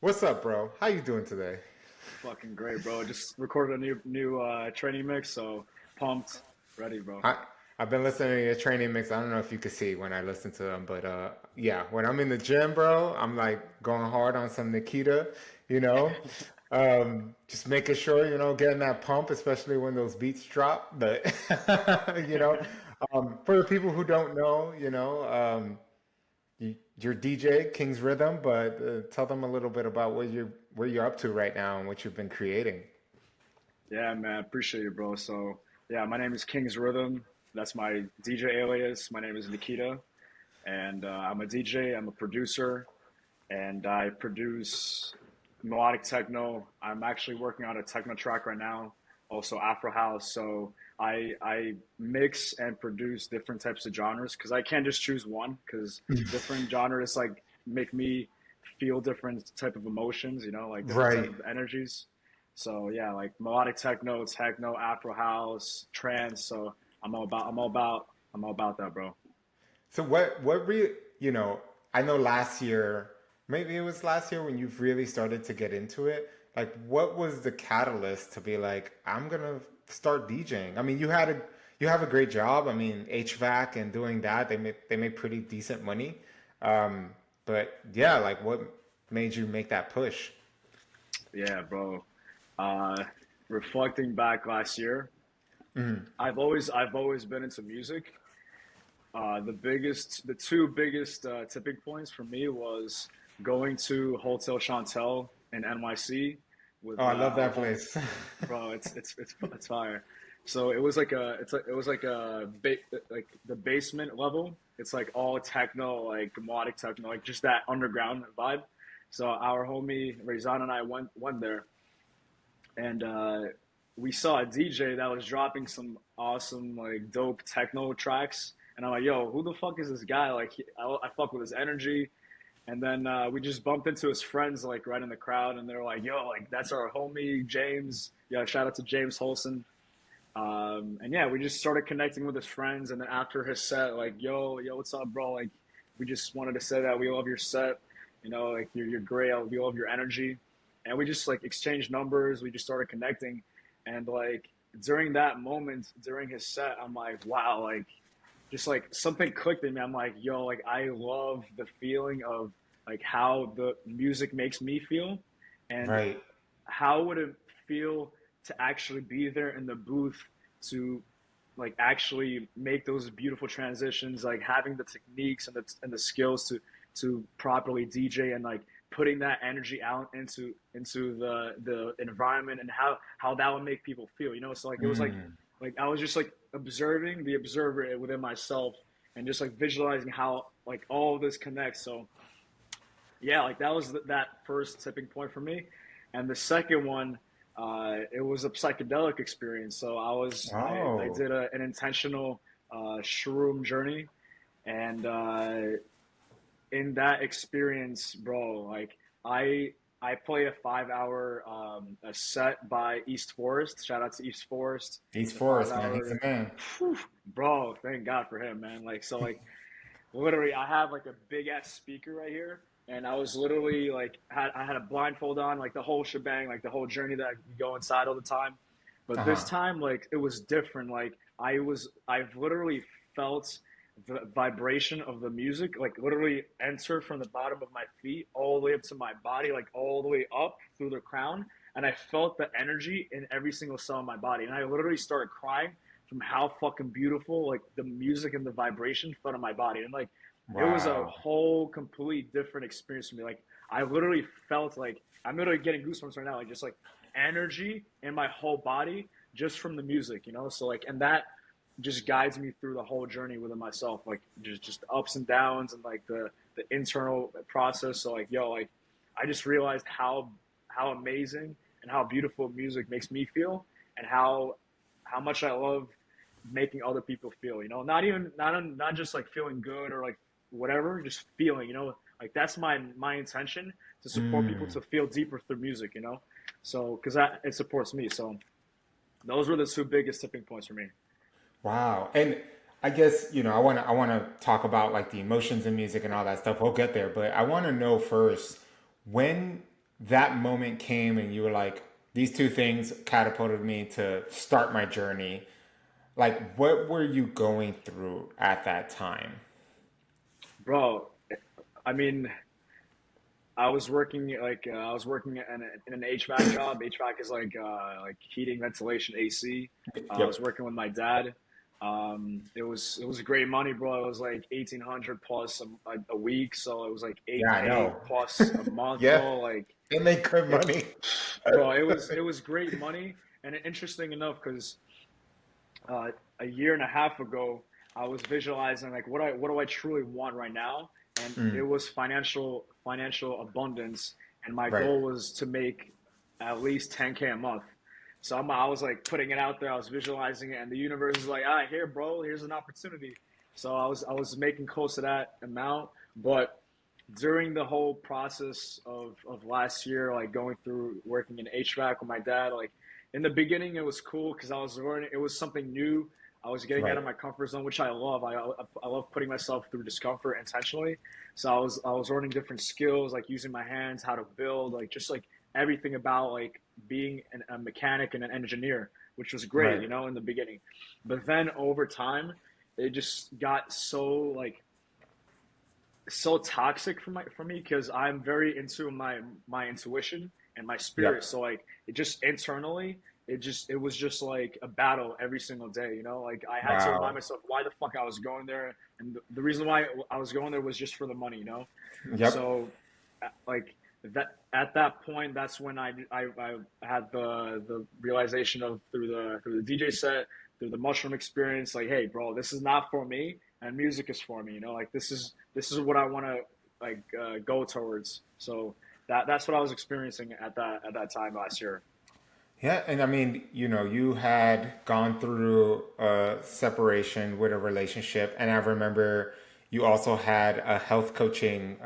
What's up, bro? How you doing today? Fucking great, bro. Just recorded a new training mix, so pumped, ready, bro. I I've been listening to your training mix. I don't know if you could see when I listen to them, but yeah, when I'm in the gym, bro, I'm like going hard on some Nikita, you know, just making sure getting that pump, especially when those beats drop. But you know, for the people who don't know, you're DJ King's Rhythm, but tell them a little bit about where you're up to right now and what you've been creating. Yeah, man, appreciate you, bro. So, yeah, my name is King's Rhythm. That's my DJ alias. My name is Nikita, and I'm a DJ. I'm a producer, and I produce melodic techno. I'm actually working on a techno track right now, also Afro House. So I mix and produce different types of genres because I can't just choose one because different genres like make me feel different type of emotions, like different type Right. of energies. So yeah, like melodic techno, Afro House, trance. So I'm all about that, bro. So I know last year, maybe it was last year when you really started to get into it. Like, what was the catalyst to be like, I'm gonna start DJing? I mean, you have a great job. I mean, HVAC and doing that, they make pretty decent money. Um, but yeah, like, what made you make that push? Yeah, bro. Uh, Reflecting back last year, I've always been into music. The two biggest tipping points for me was going to Hotel Chantelle in NYC Oh, with I love our that home, place. bro. It's fire. So it was like like the basement level. It's like all techno, like melodic techno, like just that underground vibe. So our homie Rezan and I went there, and we saw a DJ that was dropping some awesome, like dope techno tracks. And I'm like, yo, who the fuck is this guy? Like, I fuck with his energy. And then we just bumped into his friends, like right in the crowd, and they're like, yo, like that's our homie James. Yeah, shout out to James Holson. And yeah, we just started connecting with his friends. And then after his set, like, yo, what's up, bro? Like, we just wanted to say that we love your set. Like you're great. We love your energy. And we just like exchanged numbers. We just started connecting. And like during that moment, during his set, I'm like, wow, like just like something clicked in me. I'm like, yo, like I love the feeling of like how the music makes me feel, and Right. how would it feel to actually be there in the booth to like actually make those beautiful transitions, like having the techniques and the skills to properly DJ and like putting that energy out into the environment and how that would make people feel. So like it was Mm. like I was just like observing the observer within myself and just like visualizing how like all of this connects. So yeah, like that was that first tipping point for me, and the second one, it was a psychedelic experience. So I Oh. did an intentional shroom journey, and in that experience, bro, like I I play a 5 hour a set by East Forest. Shout out to East Forest. East It's a five Forest, man. He's a hour, man. whew, bro. Thank God for him, man. Like so, like literally, I have like a big ass speaker right here, and I was literally like I had a blindfold on, like the whole shebang, like the whole journey that I go inside all the time. But this Uh-huh. time, like it was different. Like I've literally felt the vibration of the music, like literally enter from the bottom of my feet all the way up to my body, like all the way up through the crown. And I felt the energy in every single cell in my body. And I literally started crying from how fucking beautiful like the music and the vibration felt in my body. And like it was a Wow. whole complete different experience for me. Like I literally felt like I'm literally getting goosebumps right now, like just like energy in my whole body just from the music. So like and that just guides me through the whole journey within myself, like just the ups and downs and like the internal process. So like yo, like I just realized how amazing and how beautiful music makes me feel, and how much I love making other people feel. Not just like feeling good or like whatever, just feeling. Like that's my intention to support people Mm. to feel deeper through music. So because that it supports me. So those were the two biggest tipping points for me. Wow. And I guess, I want to talk about like the emotions in music and all that stuff. We'll get there, but I want to know first when that moment came and you were like, these two things catapulted me to start my journey. Like, what were you going through at that time? Bro. I mean, I was working in an HVAC job. HVAC is like heating, ventilation, AC. I was Yep. working with my dad. It was great money, bro. It was like 1,800 plus a week, so it was like Yeah, I 8K know. plus a month, Yeah, bro. Like, they make good money. bro, it was great money, and interesting enough, because uh, a year and a half ago, I was visualizing like what do I truly want right now, and it Mm, was financial abundance, and my right, goal was to make at least 10K a month. So I was like putting it out there. I was visualizing it, and the universe is like, ah, here, bro, here's an opportunity. So I was making close to that amount, but during the whole process of last year, like going through working in HVAC with my dad, like in the beginning, it was cool because I was learning. It was something new. I was getting out right, of my comfort zone, which I love. I love putting myself through discomfort intentionally. So I was learning different skills, like using my hands, how to build, like just like everything about like being a mechanic and an engineer, which was great, right. you know, in the beginning. But then over time, it just got so toxic for me because I'm very into my intuition and my spirit. Yep. So like it just internally, it was just like a battle every single day. You know, like I had to remind Wow. myself why the fuck I was going there, and the reason why I was going there was just for the money. You know, Yep. so like that at that point, that's when I had the realization of through the DJ set, through the mushroom experience, like, hey, bro, this is not for me, and music is for me. You know, like this is what I want to go towards. So that's what I was experiencing at that time last year. Yeah, and I mean, you had gone through a separation with a relationship, and I remember you also had a health coaching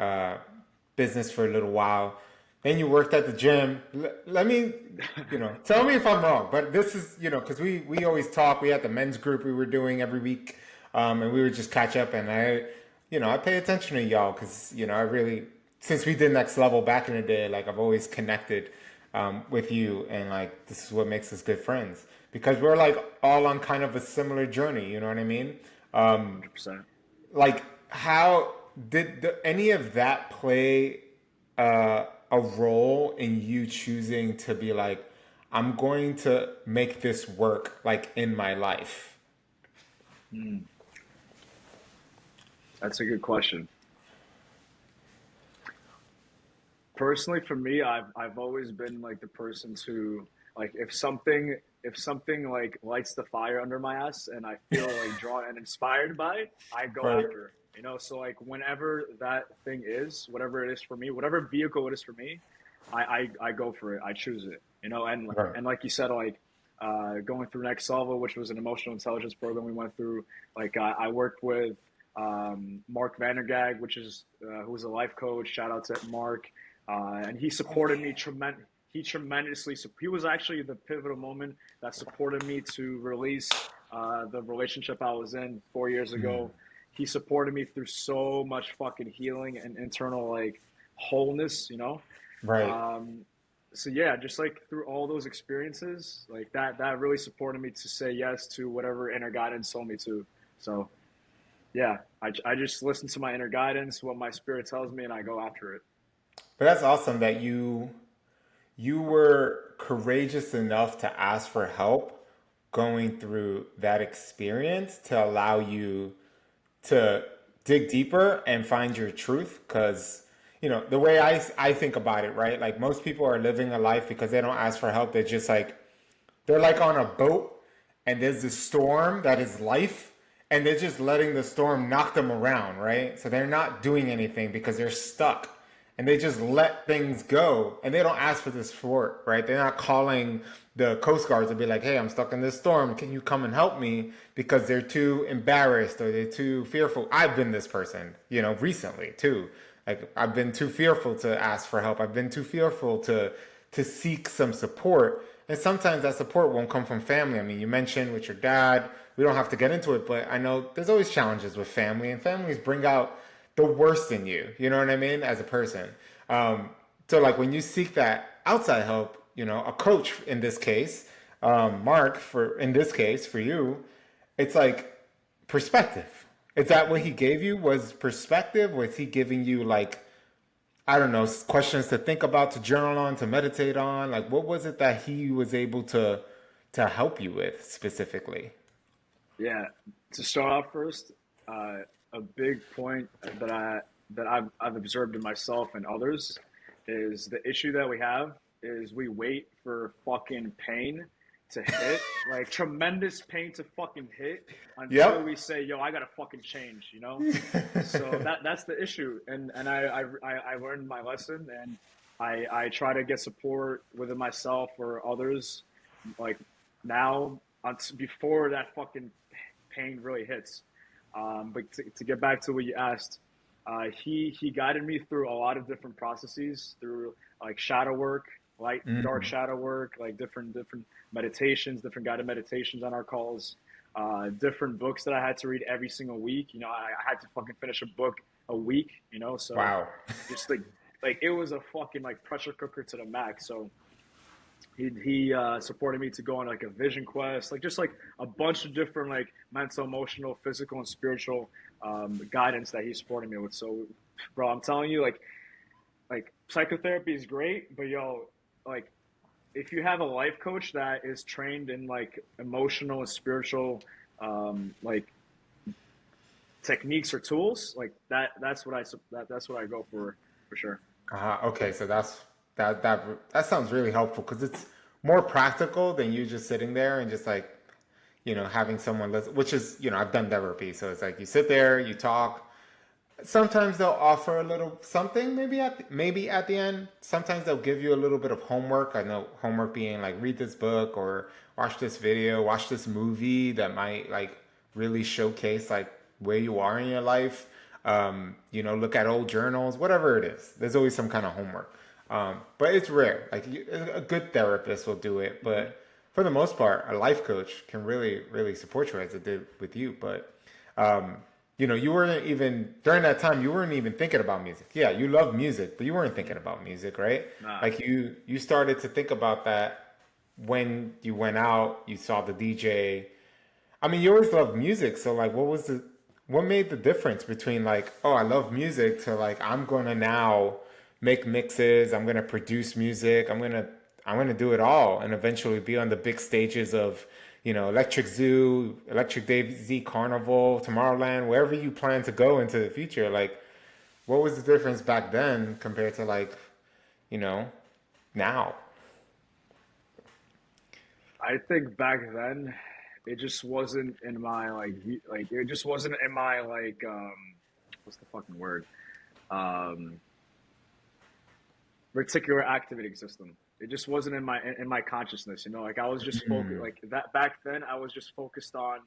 business for a little while. Then you worked at the gym. Let me, tell me if I'm wrong, but this is, because we always talk. We had the men's group we were doing every week, and we would just catch up, and I pay attention to y'all because, I really, since we did Next Level back in the day, like I've always connected with you, and like this is what makes us good friends because we're like all on kind of a similar journey. You know what I mean? Um, 100%. like, how did any of that play a role in you choosing to be like, I'm going to make this work like in my life? Mm, that's a good question. Personally, for me, I've always been like the person to like if something like lights the fire under my ass and I feel like drawn and inspired by it, I go Right. after it. You know, so like whenever that thing is, whatever it is for me, whatever vehicle it is for me, I go for it. I choose it. You know, Right. and like you said, like going through Next Level, which was an emotional intelligence program we went through. Like I worked with Mark Vandergag, which is who was a life coach. Shout out to Mark, and he supported me Okay. tremendous. He tremendously. He was actually the pivotal moment that supported me to release the relationship I was in 4 years ago. He supported me through so much fucking healing and internal like wholeness. You know, Right. um, so yeah, just like through all those experiences, like that really supported me to say yes to whatever inner guidance told me to. So yeah, I just listen to my inner guidance, what my spirit tells me, and I go after it. But that's awesome that you were courageous enough to ask for help going through that experience to allow you to dig deeper and find your truth. Because the way I think about it, right, like most people are living a life because they don't ask for help. They're like on a boat and there's this storm that is life, and they're just letting the storm knock them around, right? So they're not doing anything because they're stuck, and they just let things go, and they don't ask for this support, right? They're not calling the Coast Guard to be like, hey, I'm stuck in this storm. Can you come and help me? Because they're too embarrassed or they're too fearful. I've been this person, recently too. Like I've been too fearful to ask for help. I've been too fearful to seek some support. And sometimes that support won't come from family. I mean, you mentioned with your dad, we don't have to get into it, but I know there's always challenges with family, and families bring out the worst in you. You know what I mean? As a person. Um, So like when you seek that outside help, you know, a coach in this case, Mark for in this case for you, it's like perspective. Is that what he gave you? Was perspective? Was he giving you like I don't know questions to think about, to journal on, to meditate on? Like what was it that he was able to help you with specifically? Yeah, to start off first, a big point that I've observed in myself and others is the issue that we have is we wait for fucking pain to hit, like tremendous pain to fucking hit until Yep. we say, "Yo, I gotta fucking change," you know. So that's the issue, and I learned my lesson, and I try to get support within myself or others, like now before that fucking pain really hits. But to get back to what you asked, he guided me through a lot of different processes through like shadow work, light dark Mm. shadow work, like different meditations, different guided meditations on our calls, different books that I had to read every single week. You know, I had to fucking finish a book a week. You know, so Wow. just like it was a fucking like pressure cooker to the max. So he supported me to go on like a vision quest, like just like a bunch of different like mental, emotional, physical, and spiritual guidance that he supported me with. So, bro, I'm telling you, like psychotherapy is great, but yo, like if you have a life coach that is trained in like emotional and spiritual like techniques or tools, like that's what I go for sure. Okay, so that sounds really helpful because it's more practical than you just sitting there and just like having someone listen. Which is I've done therapy, so it's like you sit there, you talk. Sometimes they'll offer a little something, maybe at the end. Sometimes they'll give you a little bit of homework. I know homework being like read this book or watch this video, watch this movie that might like really showcase like where you are in your life. Look at old journals, whatever it is. There's always some kind of homework. But it's rare. Like a good therapist will do it, Mm-hmm. but for the most part, a life coach can really, really support you as it did with you. But um, you weren't even during that time. You weren't even thinking about music. Yeah, you love music, but you weren't thinking about music, right? Nah. Like you started to think about that when you went out. You saw the DJ. I mean, you always loved music, so like, what made the difference between like, oh, I love music to like, I'm gonna now make mixes, I'm gonna produce music, I'm gonna do it all, and eventually be on the big stages of, Electric Zoo, Electric Daisy Carnival, Tomorrowland, wherever you plan to go into the future. Like, what was the difference back then compared to like, you know, now? I think back then, it just wasn't in my like it just wasn't in my like what's the fucking word um reticular activating system. It just wasn't in my consciousness. You know, like I was just focused Mm, like that back then. I was just focused on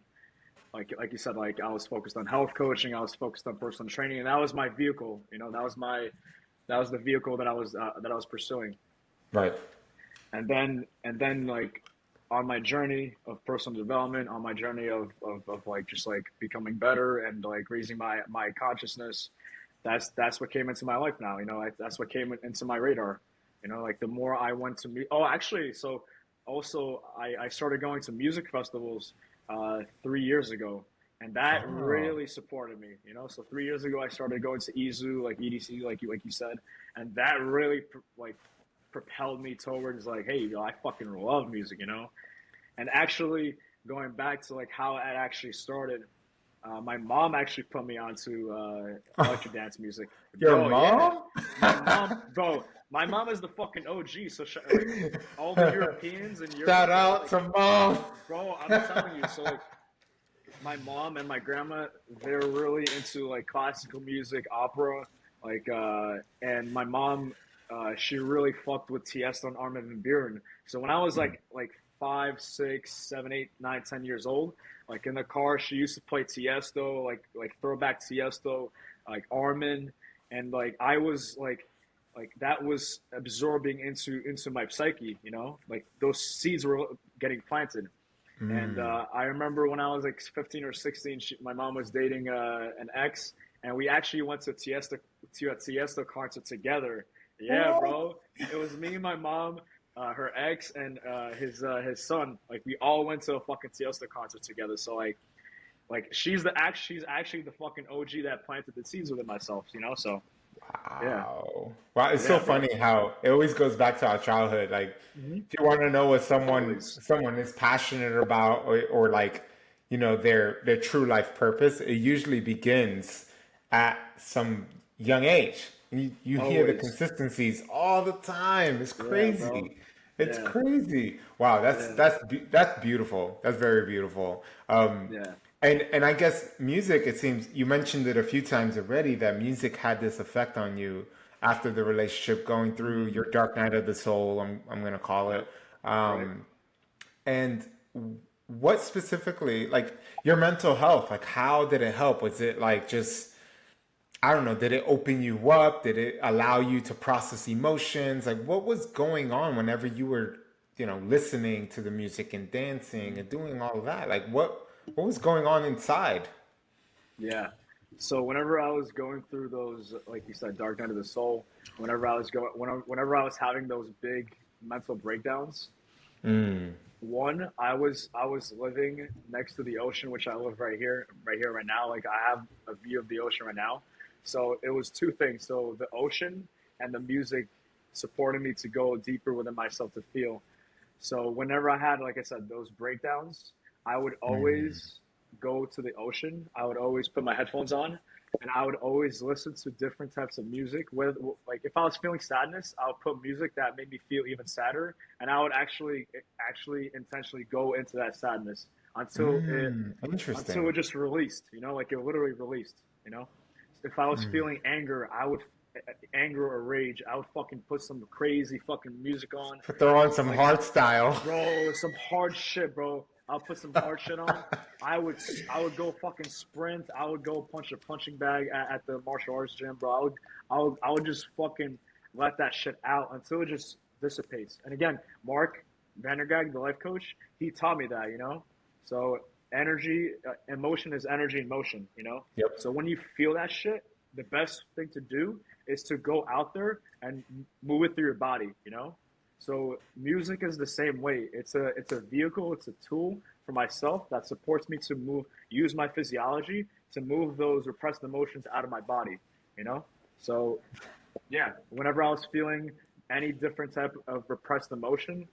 like you said, like I was focused on health coaching. I was focused on personal training, and that was my vehicle. You know, that was the vehicle that I was pursuing. right. And then like on my journey of personal development, on my journey of like just like becoming better and like raising my consciousness, that's what came into my life now. You know, like, that's what came into my radar. You know, like the more I went to meet. Oh, actually, so also I started going to music festivals 3 years ago, and that Oh. really supported me. You know, so 3 years ago I started going to EZU, like EDC, like you said, and that really like propelled me towards like, hey, yo, I fucking love music, you know. And actually, going back to like how it actually started, my mom actually put me onto electric dance music, Your bro. Yeah, mom? my mom, bro. My mom is the fucking OG. So like all the Europeans in Shout Europe, bro. out Like, to mom. bro, I'm telling you. So like my mom and my grandma, they're really into like classical music, opera, like and my mom, she really fucked with Tiesto and Armin van Buuren. So when I was like 5, 6, 7, 8, 9, 10 years old, like in the car, she used to play Tiesto, like throwback Tiesto, like Armin, and like I was like that was absorbing into my psyche, you know, like those seeds were getting planted. And Mm. I remember when I was like 15 or 16, my mom was dating an ex, and we actually went to a Tiesto concert together. Yeah, bro. It was me and my mom, her ex, and his son. Like we all went to a fucking Tiesto concert together. So like she's actually the fucking OG that planted the seeds within myself. You know. So yeah, Wow. Wow, it's so yeah, bro. funny how it always goes back to our childhood. Like, Hmm. if you want to know what Always. someone is passionate about, or like, their true life purpose, it usually begins at some young age. You hear the Always. consistencies all the time. It's Yeah, bro. crazy. It's Yeah. crazy. Wow, Yeah. that's beautiful. That's very beautiful. Yeah. And I guess music, it seems you mentioned it a few times already that music had this effect on you after the relationship, going through Hmm. your dark night of the soul, I'm gonna call it. Yep. Right. Um, and what specifically, like your mental health, like how did it help? Was it like just, I don't know, did it open you up? Did it allow you to process emotions? Like what was going on whenever you were, listening to the music and dancing and doing all of that? Like what was going on inside? Yeah. So whenever I was going through those, like you said, dark night of the soul, whenever I was having those big mental breakdowns, Mm, one, I was living next to the ocean, which I live right now. Like I have a view of the ocean right now. So it was two things. So the ocean and the music supported me to go deeper within myself to feel. So whenever I had, like I said, those breakdowns, I would mm, always go to the ocean. I would always put my headphones on, and I would always listen to different types of music. Whether like if I was feeling sadness, I would put music that made me feel even sadder, and I would actually intentionally go into that sadness until interesting. it just released. You know, like it literally released. You know, if I was Mm. feeling anger or rage, I would fucking put some crazy fucking music on, Throw on some like hard style. bro, some hard shit, bro. I'll put some hard shit on. I would go fucking sprint. I would go punch a punching bag at the martial arts gym, bro. I would just fucking let that shit out until it just dissipates. And again, Mark Vandergag, the life coach, he taught me that, you know. So energy, emotion is energy in motion, you know. Yep. So when you feel that shit, the best thing to do is to go out there and move it through your body, you know. So music is the same way. It's a vehicle, it's a tool for myself that supports me to use my physiology to move those repressed emotions out of my body, you know? So yeah, whenever I was feeling any different type of repressed emotion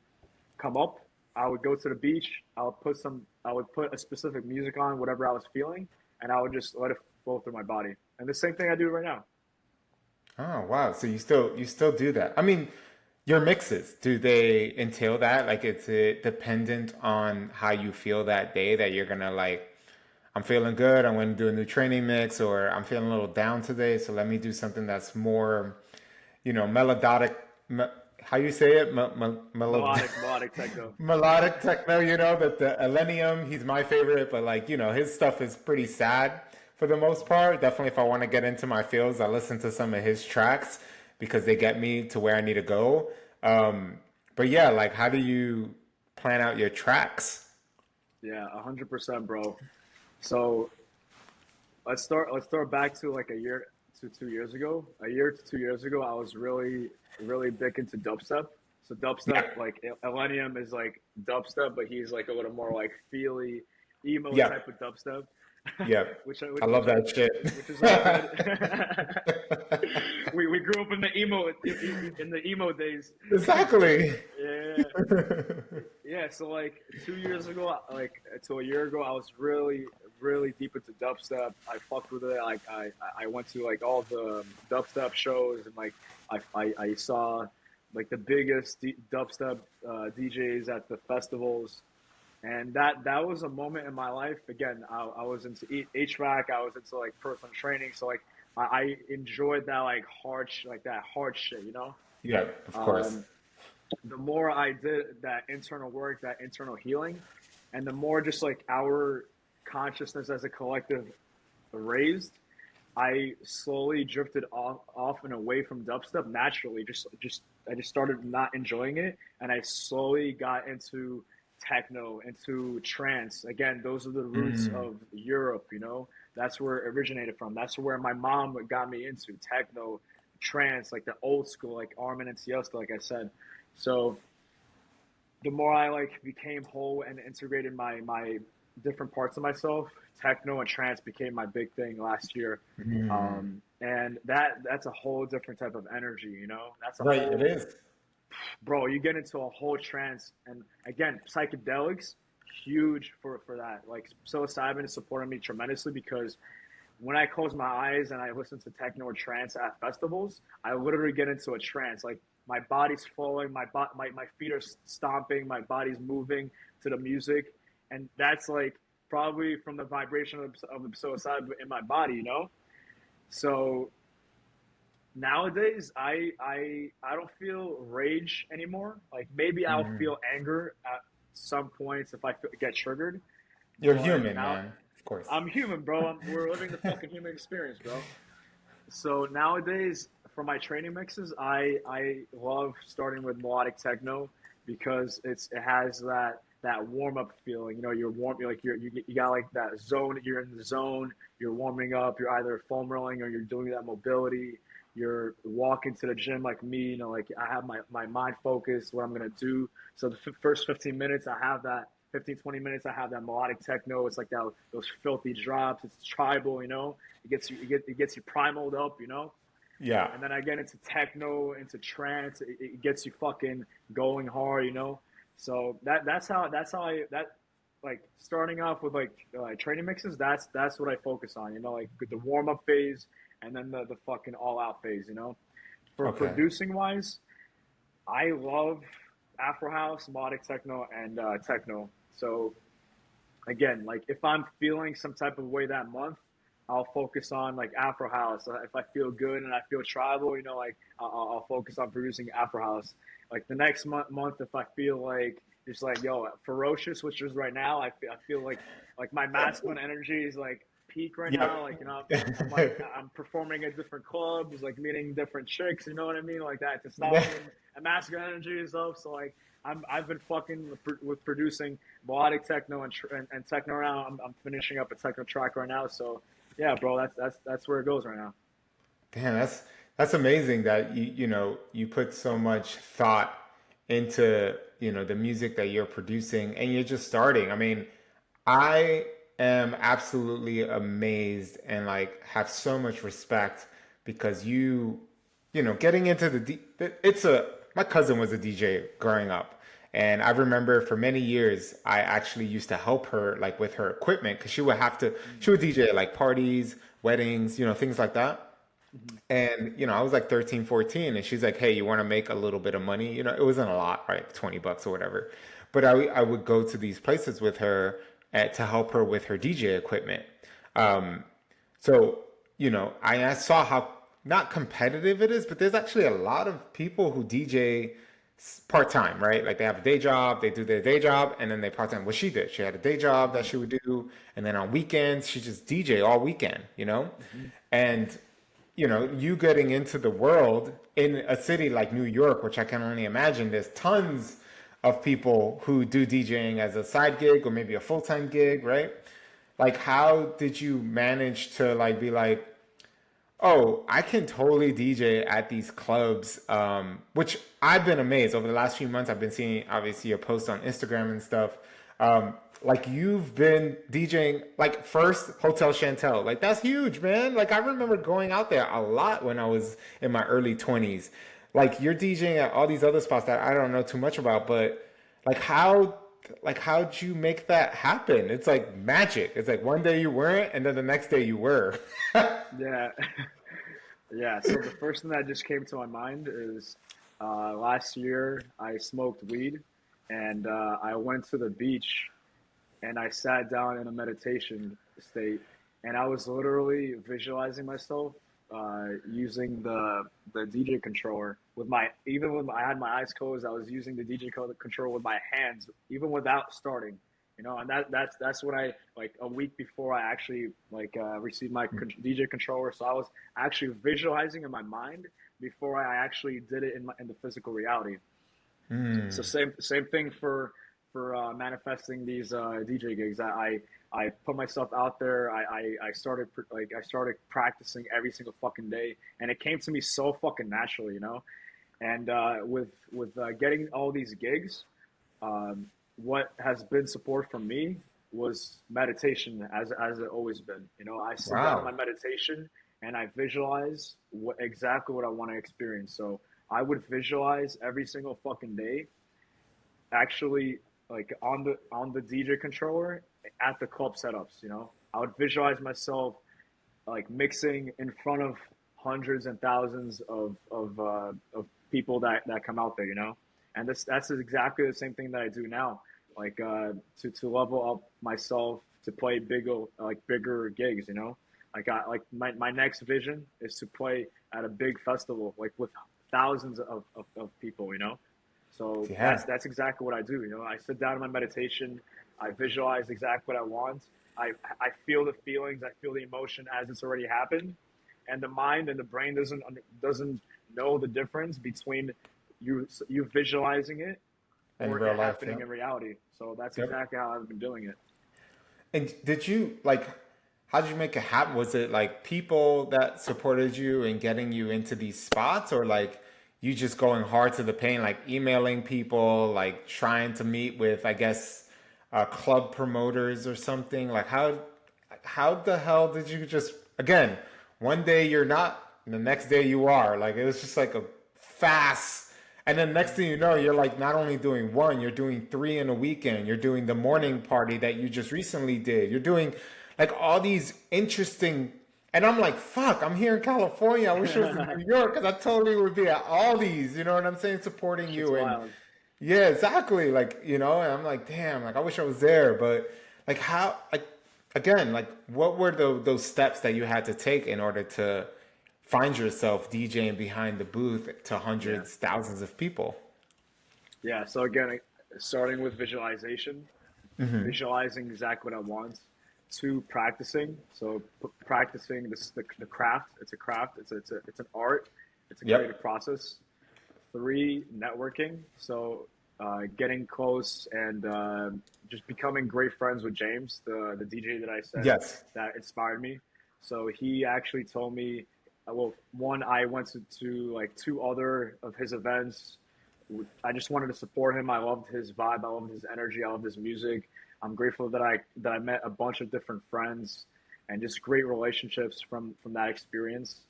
come up, I would go to the beach, I would put a specific music on, whatever I was feeling, and I would just let it flow through my body. And the same thing I do right now. Oh wow. So you still do that. I mean, your mixes, do they entail that? Like it's dependent on how you feel that day that you're gonna like, I'm feeling good, I'm gonna do a new training mix, or I'm feeling a little down today, so let me do something that's more, melodic, me, how you say it? Melodic techno. Melodic techno, that the Elenium, he's my favorite, but like, his stuff is pretty sad for the most part. Definitely if I want to get into my feels, I listen to some of his tracks because they get me to where I need to go. Um, but yeah, like how do you plan out your tracks? Yeah, 100%, bro. So let's start back to like a year to 2 years ago. A year to 2 years ago, I was really big into dubstep. So Yeah, dubstep, like Elenium is like dubstep, but he's like a little more like feely, emo yeah, type of dubstep, yeah. which I love I that shit. which is all good. We grew up in the emo days. Exactly. Yeah. Yeah, so like 2 years ago, like to a year ago, I was really deep into dubstep. I fucked with it. Like I went to like all the dubstep shows, and like I saw like the biggest dubstep DJs at the festivals, and that was a moment in my life. Again, I was into HVAC. I was into like personal training, so like I enjoyed that like that hard shit, you know. Yeah, of course. Um, the more I did that internal work, that internal healing, and the more just like our consciousness as a collective raised, I slowly drifted off and away from dubstep naturally. I just started not enjoying it, and I slowly got into techno, into trance. Again, those are the roots Mm, of Europe. You know, that's where it originated from. That's where my mom got me into techno, trance, like the old school, like Armin and Tiesto, like I said. So the more I like became whole and integrated my different parts of myself, techno and trance became my big thing last year. Mm. And that's a whole different type of energy, you know? That's a Right, it whole, is. bro, you get into a whole trance. And again, psychedelics, huge for that. Like psilocybin is supporting me tremendously because when I close my eyes and I listen to techno or trance at festivals, I literally get into a trance. Like my body's flowing, my feet are stomping, my body's moving to the music, and that's like probably from the vibration of the psilocybin in my body, you know. So nowadays, I don't feel rage anymore. Like maybe I'll Mm. feel anger at some points if I get triggered, You're but human, now man. Of course. I'm human, bro. We're living the fucking human experience, bro. So nowadays, for my training mixes, I love starting with melodic techno because it has that warm up feeling. You know, you're warm. You're like you got like that zone. You're in the zone. You're warming up. You're either foam rolling or you're doing that mobility. You're walking to the gym like me. You know, like I have my mind focused. What I'm gonna do. So the first 15 minutes, I have that. 15-20 minutes, I have that melodic techno. It's like that those filthy drops. It's tribal, you know. It gets you primaled up, you know. Yeah. And then I get into techno, into trance. It gets you fucking going hard, you know. So that's how I that like starting off with like training mixes. That's what I focus on, you know, like the warm up phase and then the fucking all out phase, you know. For Okay. producing wise, I love Afro House, melodic techno, and techno. So again, like if I'm feeling some type of way that month, I'll focus on like Afro House. If I feel good and I feel tribal, you know, like I'll focus on producing Afro House. Like the next month, if I feel like it's like yo ferocious, which is right now, I feel like my masculine energy is like peak right now. Like you know, I'm like Yep. I'm performing at different clubs, like meeting different chicks. You know what I mean? Like that testosterone and masculine energy is up. So like I've been fucking with producing melodic techno and techno around. I'm finishing up a techno track right now. So yeah, bro, that's where it goes right now. Damn, that's amazing that you put so much thought into, the music that you're producing and you're just starting. I mean, I am absolutely amazed and like have so much respect because getting into it's a my cousin was a DJ growing up. And I remember for many years, I actually used to help her like with her equipment because she would DJ at like parties, weddings, things like that. Mm-hmm. And, I was like 13, 14, and she's like, hey, you want to make a little bit of money? It wasn't a lot, right? 20 bucks or whatever. But I would go to these places with her to help her with her DJ equipment. Um, so, I saw how not competitive it is, but there's actually a lot of people who DJ part time, right? Like they have a day job, they do their day job, and then they part time. What she did, she had a day job that Mm-hmm. she would do, and then on weekends, she just DJ all weekend. Mm-hmm. And you getting into the world in a city like New York, which I can only imagine, there's tons of people who do DJing as a side gig or maybe a full time gig, right? Like, how did you manage to like be like, oh, I can totally DJ at these clubs, which I've been amazed over the last few months. I've been seeing obviously your posts on Instagram and stuff. Like you've been DJing like first Hotel Chantelle. Like that's huge, man. Like I remember going out there a lot when I was in my early 20s. Like you're DJing at all these other spots that I don't know too much about, but like how'd you make that happen? It's like magic. It's like one day you weren't and then the next day you were. Yeah, yeah. So the first thing that just came to my mind is last year I smoked weed and I went to the beach and I sat down in a meditation state, and I was literally visualizing myself using the DJ controller with my even when I had my eyes closed, I was using the DJ controller with my hands, even without starting. You know, and that's what I like a week before I actually like received my DJ controller. So I was actually visualizing in my mind before I actually did it in the physical reality. So Hmm. same thing for manifesting these DJ gigs. I put myself out there. I started practicing every single fucking day, and it came to me so fucking naturally, you know. And with getting all these gigs, what has been support from me was meditation, as it always been. You know, I sit down in my Wow. meditation and I visualize exactly what I want to experience. So I would visualize every single fucking day, actually, like on the DJ controller at the club setups. You know, I would visualize myself like mixing in front of hundreds and thousands of people that come out there, you know. And that's exactly the same thing that I do now, like to level up myself to play bigger gigs, you know. Like my next vision is to play at a big festival, like with thousands of people, you know. So Yeah. that's exactly what I do. You know, I sit down in my meditation, I visualize exactly what I want. I feel the feelings, I feel the emotion as it's already happened, and the mind and the brain doesn't know the difference between you visualizing it In or real it life, happening yeah. in reality. So that's Yep. exactly how I've been doing it. And did you like, how did you make it happen? Was it like people that supported you and getting you into these spots, or like you just going hard to the paint, like emailing people, like trying to meet with, I guess, club promoters or something? Like how the hell did you just, again, one day you're not, and the next day you are? Like it was just like a fast. And then next thing you know, you're like not only doing one, you're doing three in a weekend. You're doing the Yeah, morning party that you just recently did. You're doing like all these interesting. And I'm like, fuck, I'm here in California. I wish I was in New York because I totally would be at all these. You know what I'm saying? Supporting shit's you. And wild. yeah, exactly. Like, you know, and I'm like, damn, like I wish I was there. But like, how, like, again, like, what were those steps that you had to take in order to find yourself DJing behind the booth to Yeah, hundreds, thousands of people? yeah. So again, starting with visualization, visualizing exactly what I want. Two, practicing. So practicing the craft. It's a craft. It's an art. It's a creative Yep. process. Three, networking. So getting close and just becoming great friends with James, the DJ that I said Yes. that inspired me. So he actually told me, well, one, I went to like two other of his events. I just wanted to support him. I loved his vibe. I loved his energy. I loved his music. I'm grateful that I met a bunch of different friends and just great relationships from that experience.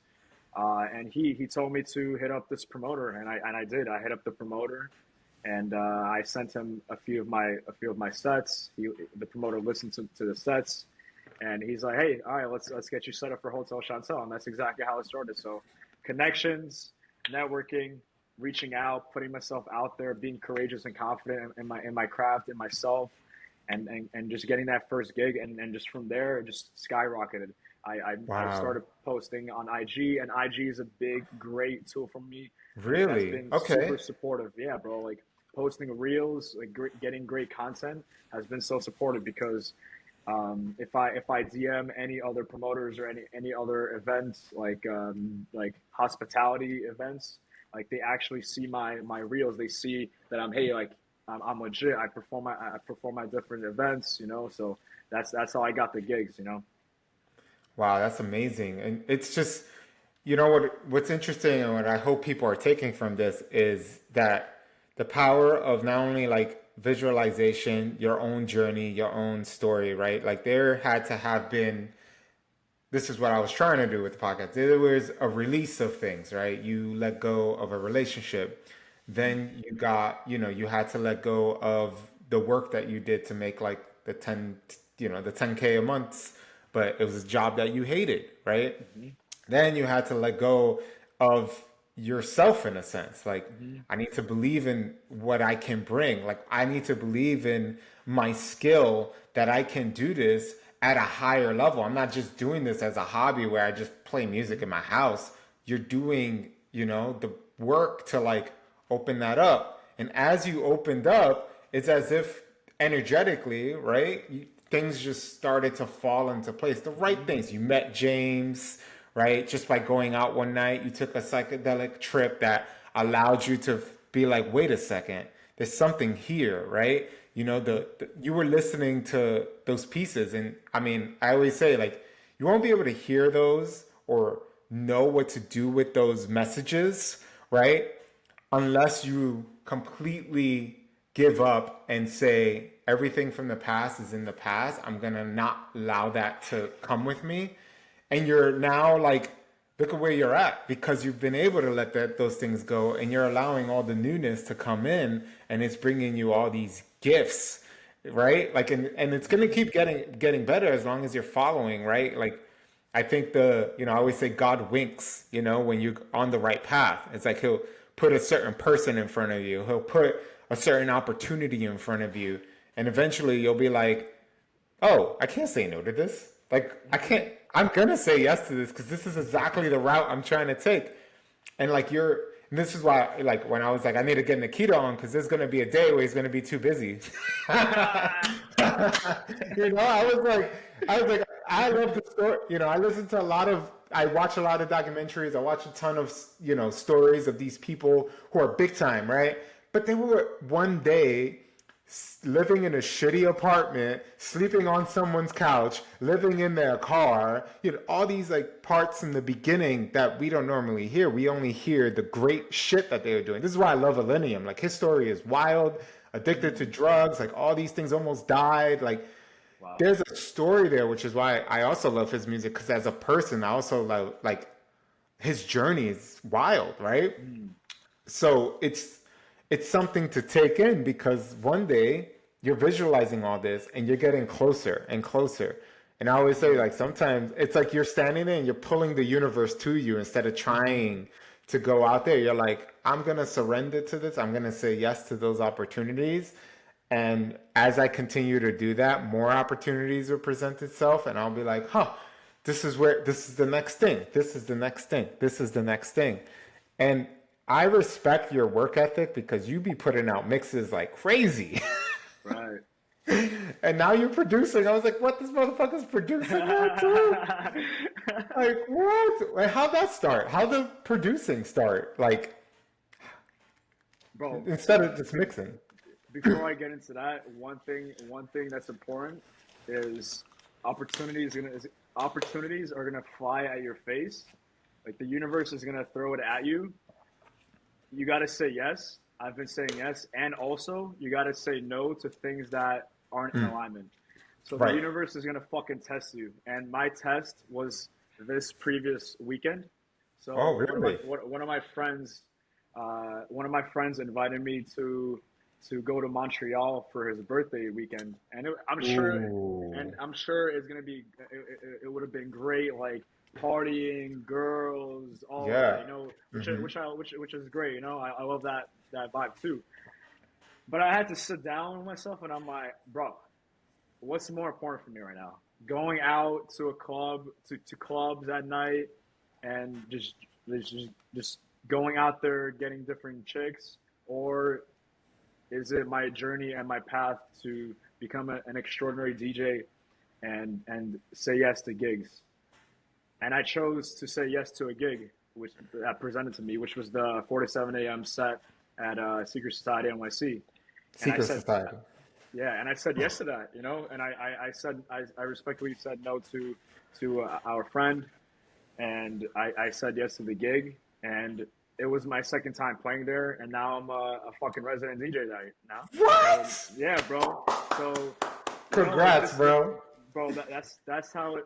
And he told me to hit up this promoter, and I did. I hit up the promoter, and I sent him a few of my sets. The promoter listened to the sets, and he's like, "Hey, all right, let's get you set up for Hotel Chantelle." And that's exactly how it started. So, connections, networking, reaching out, putting myself out there, being courageous and confident in my craft, in myself, and just getting that first gig, and just from there, it just skyrocketed. I Wow. started posting on IG, and IG is a big, great tool for me. That's Really? been super Okay. supportive. Yeah, bro. Like posting reels, like getting great content has been so supportive because if I DM any other promoters or any other events like hospitality events, like they actually see my reels. They see that I'm legit. I perform at different events, you know. So that's how I got the gigs, you know. Wow, that's amazing. And it's just, you know what's interesting and what I hope people are taking from this is that the power of not only like visualization, your own journey, your own story, right? Like there had to have been, this is what I was trying to do with the podcast. There was a release of things, right? You let go of a relationship. Then you got, you know, you had to let go of the work that you did to make like the 10, you know, the 10K a month, but it was a job that you hated, right? Hmm. Then you had to let go of yourself in a sense. Like, Hmm. I need to believe in what I can bring. Like, I need to believe in my skill that I can do this at a higher level. I'm not just doing this as a hobby where I just play music in my house. You're doing, you know, the work to like open that up. And as you opened up, it's as if energetically, right? Things just started to fall into place. The right Hmm. things. You met James, right? Just by going out one night, you took a psychedelic trip that allowed you to be like, wait a second, there's something here, right? you were listening to those pieces. And I mean, I always say, like, you won't be able to hear those or know what to do with those messages, right? Unless you completely give up and say everything from the past is in the past. I'm gonna not allow that to come with me. And you're now like, look at where you're at because you've been able to let those things go, and you're allowing all the newness to come in, and it's bringing you all these gifts, right? Like, and it's gonna keep getting better as long as you're following, right? Like, I think I always say God winks, when you're on the right path. It's like he'll put a certain person in front of you. He'll put a certain opportunity in front of you. And eventually you'll be like, oh, I can't say no to this. Like, I'm going to say yes to this because this is exactly the route I'm trying to take. And like, and this is why, like, when I was like, I need to get Nikita on because there's going to be a day where he's going to be too busy. I was like, I love the story. I watch a lot of documentaries. I watch a ton of, stories of these people who are big time, right? But they were one day living in a shitty apartment, sleeping on someone's couch, living in their car, all these like parts in the beginning that we don't normally hear. We only hear the great shit that they were doing. This is why I love Millennium. Like, his story is wild, addicted to drugs, like all these things, almost died. Like, Wow. there's a story there, which is why I also love his music, because as a person, I also like his journey is wild, right? So it's something to take in, because one day you're visualizing all this and you're getting closer and closer. And I always say, like, sometimes it's like you're standing there and you're pulling the universe to you instead of trying to go out there. You're like, I'm going to surrender to this. I'm going to say yes to those opportunities. And as I continue to do that, more opportunities will present itself, and I'll be like, this is the next thing. This is the next thing. This is the next thing. And I respect your work ethic because you be putting out mixes like crazy. Right. And now you're producing. I was like, what? This motherfucker's producing that too? Like, what? Like, how'd that start? How'd the producing start? Like, Bro, instead of just mixing. before I get into that, one thing that's important is opportunities are gonna fly at your face. Like, the universe is gonna throw it at you. You gotta say yes. I've been saying yes, and also you gotta say no to things that aren't in alignment. So the universe is gonna fucking test you. And my test was this previous weekend. So really? one of my friends invited me to go to Montreal for his birthday weekend, and I'm sure it's gonna be. It would have been great, like partying, girls, all that, which is great. I love that vibe too. But I had to sit down with myself, and I'm like, bro, what's more important for me right now? Going out to a club, to clubs at night, and just going out there getting different chicks, or is it my journey and my path to become an extraordinary DJ and say yes to gigs? And I chose to say yes to a gig that presented to me, which was the 4 to 7 a.m. set at Secret Society NYC. Secret Society. Yeah, and I said yes to that, and I respectfully said no to our friend, and I said yes to the gig, and it was my second time playing there, and now I'm a fucking resident DJ there now. What? Yeah, bro. So congrats, bro. Bro, that's how it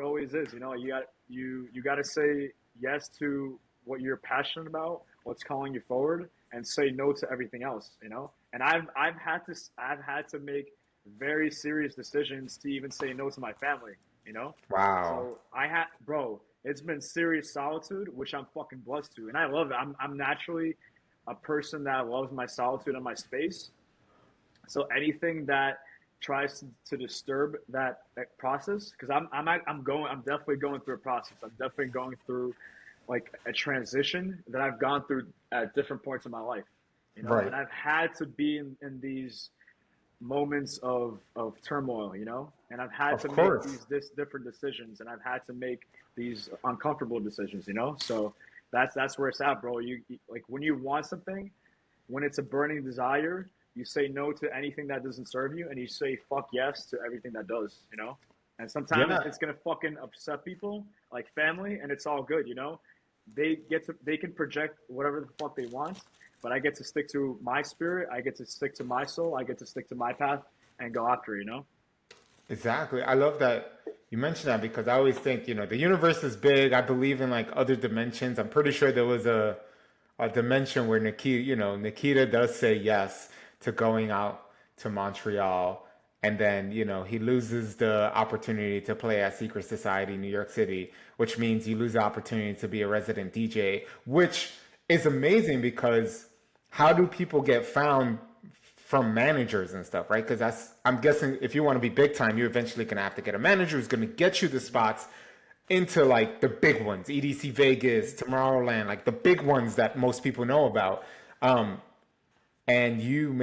always is. You got to say yes to what you're passionate about, what's calling you forward, and say no to everything else. And I've had to make very serious decisions to even say no to my family. Wow. So bro, it's been serious solitude, which I'm fucking blessed to, and I love it. I'm naturally a person that loves my solitude and my space. So anything that tries to disturb that process, because I'm definitely going through a process. I'm definitely going through like a transition that I've gone through at different points in my life. Right. And I've had to be in these moments of turmoil, and I've had to make these different decisions, and I've had to make these uncomfortable decisions, so that's where it's at, bro. You like, when you want something, when it's a burning desire, You say no to anything that doesn't serve you, and you say fuck yes to everything that does, you know? And sometimes Yeah. it's gonna fucking upset people, like family, and it's all good, you know? They can project whatever the fuck they want, but I get to stick to my spirit, I get to stick to my soul, I get to stick to my path and go after, you know? Exactly. I love that you mentioned that because I always think, the universe is big. I believe in like other dimensions. I'm pretty sure there was a dimension where Nikita does say yes to going out to Montreal. And then, he loses the opportunity to play at Secret Society, New York City, which means you lose the opportunity to be a resident DJ, which is amazing because how do people get found from managers and stuff, right? Because I'm guessing if you want to be big time, you're eventually going to have to get a manager who's going to get you the spots into like the big ones, EDC Vegas, Tomorrowland, like the big ones that most people know about. And you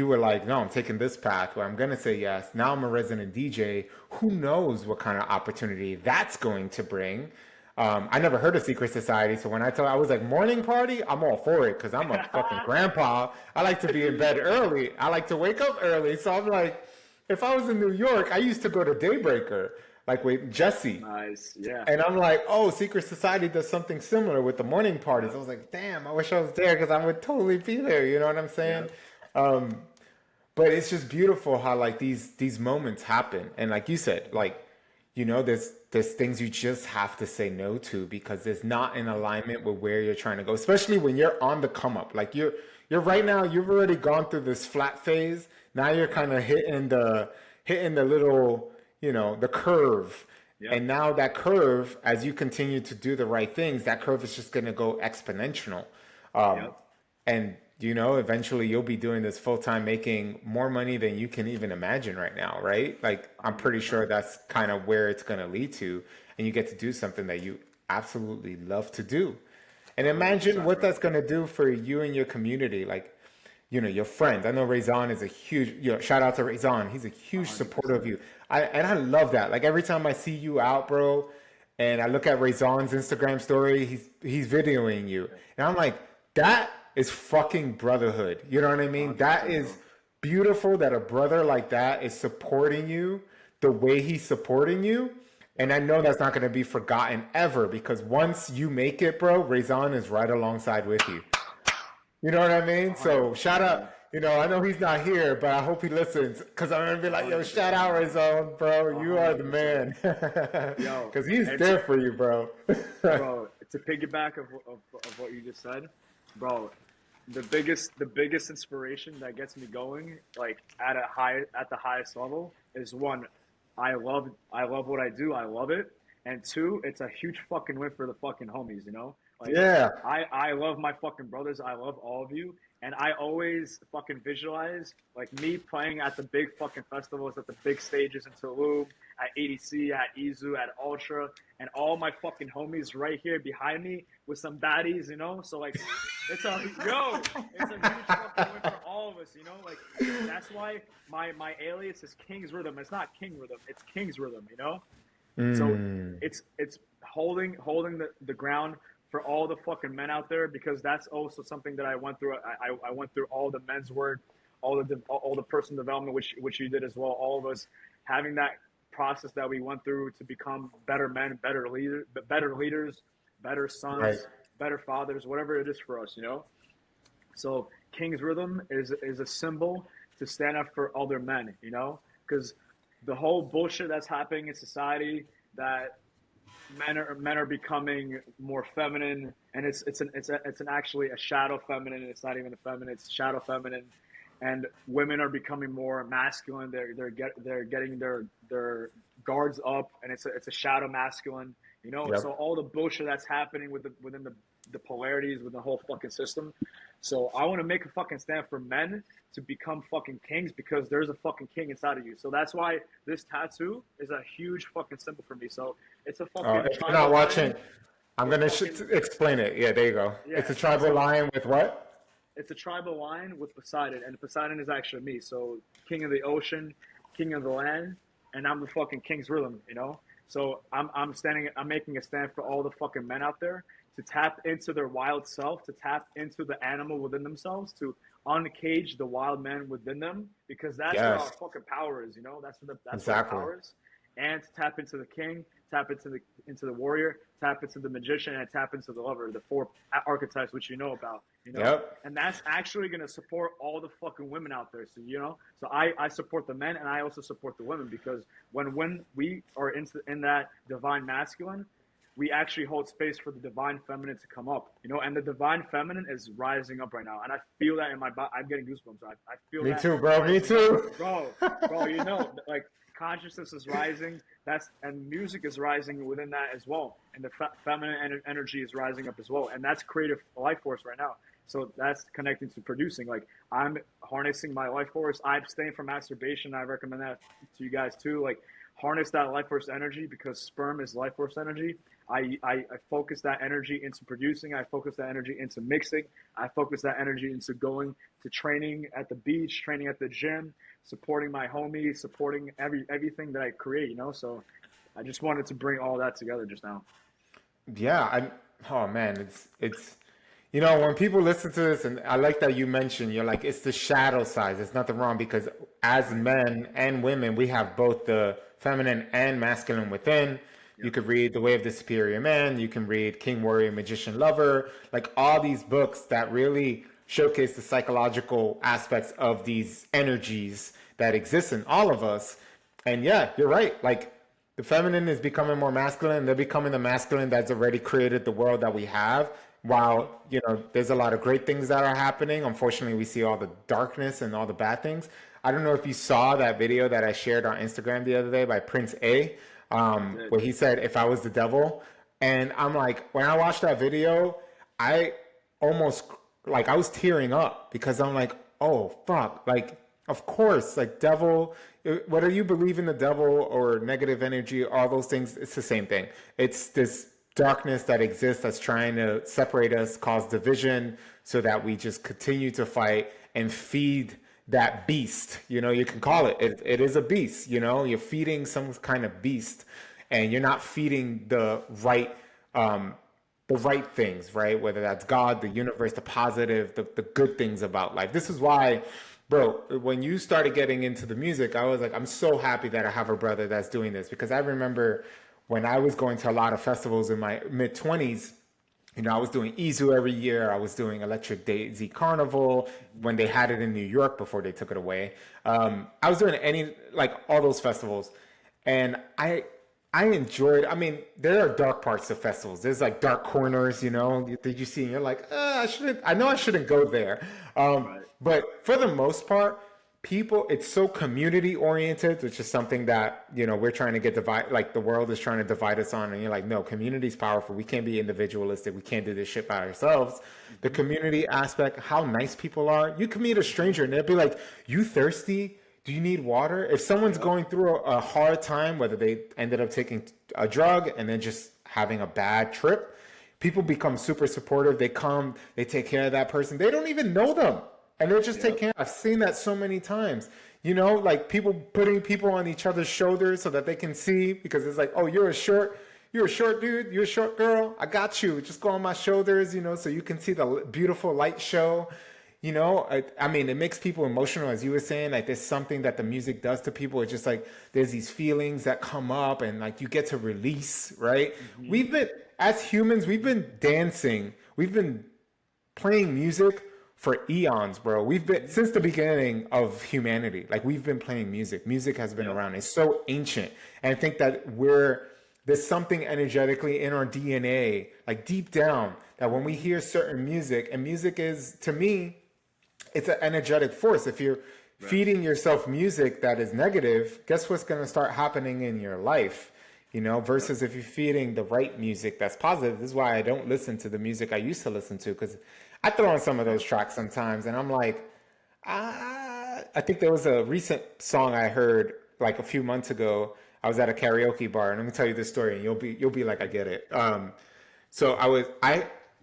were like, no, I'm taking this path where I'm going to say yes. Now I'm a resident DJ. Who knows what kind of opportunity that's going to bring? I never heard of Secret Society, so when I was like morning party, I'm all for it because I'm a fucking grandpa. I like to be in bed early. I like to wake up early. So I'm like, if I was in New York, I used to go to Daybreaker, like with Jesse. Nice, yeah. And I'm like, oh, Secret Society does something similar with the morning parties. I was like, damn, I wish I was there because I would totally be there. You know what I'm saying? But it's just beautiful how like these moments happen, and like you said, like there's things you just have to say no to because it's not in alignment with where you're trying to go, especially when you're on the come up. Like you're right now, you've already gone through this flat phase. Now you're kind of hitting the little, the curve. Yep. And now that curve, as you continue to do the right things, that curve is just going to go exponential. Yep. And eventually you'll be doing this full time, making more money than you can even imagine right now, right? Like I'm pretty sure that's kind of where it's going to lead to, and you get to do something that you absolutely love to do. And imagine what that's going to do for you and your community, like your friends. I know Razan is a huge, shout out to Razan. He's a huge supporter of you. I love that. Like every time I see you out, bro, and I look at Razan's Instagram story, he's videoing you, and I'm like, that is fucking brotherhood. You know what I mean? That is beautiful that a brother like that is supporting you the way he's supporting you. And I know that's not going to be forgotten ever because once you make it, bro, Razan is right alongside with you. You know what I mean? So shout out, I know he's not here, but I hope he listens because I'm going to be like, yo, shout out Razan, bro. You are the man. Because he's there for you, bro. Bro, to piggyback of what you just said, bro, the biggest inspiration that gets me going, like at the highest level, is one, I love what I do, I love it, and two, it's a huge fucking win for the fucking homies, Like, yeah. I love my fucking brothers, I love all of you, and I always fucking visualize like me playing at the big fucking festivals, at the big stages in Tulum, at ADC, at Izu, at Ultra, and all my fucking homies right here behind me with some baddies, So like, it's a huge fucking win for all of us, Like that's why my alias is King's Rhythm. It's not King Rhythm, it's King's Rhythm, So it's holding the ground for all the fucking men out there, because that's also something that I went through. I went through all the men's work, all the personal development, which you did as well. All of us having that process that we went through to become better men, better leaders, better sons, Right. better fathers, whatever it is for us, So King's Rhythm is a symbol to stand up for other men, because the whole bullshit that's happening in society, that men are becoming more feminine, and it's actually a shadow feminine. It's not even a feminine; it's shadow feminine, and women are becoming more masculine. They're getting their guards up, and it's a shadow masculine. Yep. So all the bullshit that's happening within the polarities with the whole fucking system. So I want to make a fucking stand for men to become fucking kings, because there's a fucking king inside of you. So that's why this tattoo is a huge fucking symbol for me. So it's a fucking. If you're not watching, I'm gonna explain it. Yeah, there you go. Yeah, It's a tribal lion with what? It's a tribal lion with Poseidon, and Poseidon is actually me. So king of the ocean, king of the land, and I'm the fucking King's Rhythm. So I'm making a stand for all the fucking men out there to tap into their wild self, to tap into the animal within themselves, to uncage the wild man within them, because that's where our Yes, fucking power is. You know, that's where our exactly. power is. And to tap into the king, tap into the warrior, tap into the magician, and tap into the lover, the four archetypes which you know about. You know, Yep. and that's actually gonna support all the fucking women out there. So you know, so I support the men, and I also support the women, because when we are in that divine masculine, we actually hold space for the divine feminine to come up, you know, and the divine feminine is rising up right now. And I feel that in my body. I'm getting goosebumps. I feel Me that too, bro. Me rising up. too. Bro, you know, like consciousness is rising. And music is rising within that as well. And the feminine energy is rising up as well. And that's creative life force right now. So that's connecting to producing. Like, I'm harnessing my life force. I abstain from masturbation. I recommend that to you guys too. Like, harness that life force energy, because sperm is life force energy. I focus that energy into producing. I focus that energy into mixing. I focus that energy into going to training at the beach, training at the gym, supporting my homies, supporting everything that I create, you know? So I just wanted to bring all that together just now. Yeah, oh man, it's when people listen to this, and I like that you mentioned, you're like, it's the shadow side. There's nothing wrong, because as men and women, we have both the feminine and masculine within. You Yep. could read The Way of the Superior Man, you can read King, Warrior, Magician, Lover, like all these books that really showcase the psychological aspects of these energies that exist in all of us. And yeah, you're right. Like, the feminine is becoming more masculine. They're becoming the masculine that's already created the world that we have. While, there's a lot of great things that are happening, unfortunately, we see all the darkness and all the bad things. I don't know if you saw that video that I shared on Instagram the other day by Prince A, where he said, "If I was the devil." And I'm like, when I watched that video, I almost, like, I was tearing up, because I'm like, oh, fuck. Like, of course, like, devil, whether you believe in the devil or negative energy, all those things, it's the same thing. It's this darkness that exists that's trying to separate us, cause division, so that we just continue to fight and feed that beast. You can call it is a beast. You're feeding some kind of beast, and you're not feeding the right things, right? Whether that's God, the universe, the positive, the good things about life. This is why, bro, when you started getting into the music, I was like, I'm so happy that I have a brother that's doing this, because I remember when I was going to a lot of festivals in my mid 20s. I was doing Izu every year. I was doing Electric Daisy Carnival when they had it in New York before they took it away. I was doing all those festivals, and I enjoyed. I mean, there are dark parts of festivals. There's like dark corners, that you see, and you're like, I shouldn't. I know I shouldn't go there. Right. But for the most part, it's so community oriented, which is something that we're trying to get divide. Like, the world is trying to divide us on, and you're like, no, community's powerful. We can't be individualistic. We can't do this shit by ourselves. The community aspect, how nice people are. You can meet a stranger and they'll be like, "You thirsty? Do you need water?" If someone's going through a hard time, whether they ended up taking a drug and then just having a bad trip, people become super supportive. They come, they take care of that person. They don't even know them, and they're just taking care. I've seen that so many times. Like, people putting people on each other's shoulders so that they can see, because it's like, oh, you're a short dude, you're a short girl. I got you. Just go on my shoulders, so you can see the beautiful light show. I mean, it makes people emotional, as you were saying. Like, there's something that the music does to people. It's just like, there's these feelings that come up, and like, you get to release, right? As humans, we've been dancing. We've been playing music for eons, bro. We've been, since the beginning of humanity, like, we've been playing music. Music has been around. It's so ancient. And I think that there's something energetically in our DNA, like deep down, that when we hear certain music, and music is, to me, it's an energetic force. If you're feeding yourself music that is negative, guess what's going to start happening in your life? Versus if you're feeding the right music that's positive. This is why I don't listen to the music I used to listen to, because I throw on some of those tracks sometimes, and I'm like, I think there was a recent song I heard like a few months ago. I was at a karaoke bar, and let me tell you this story, and you'll be like, I get it. So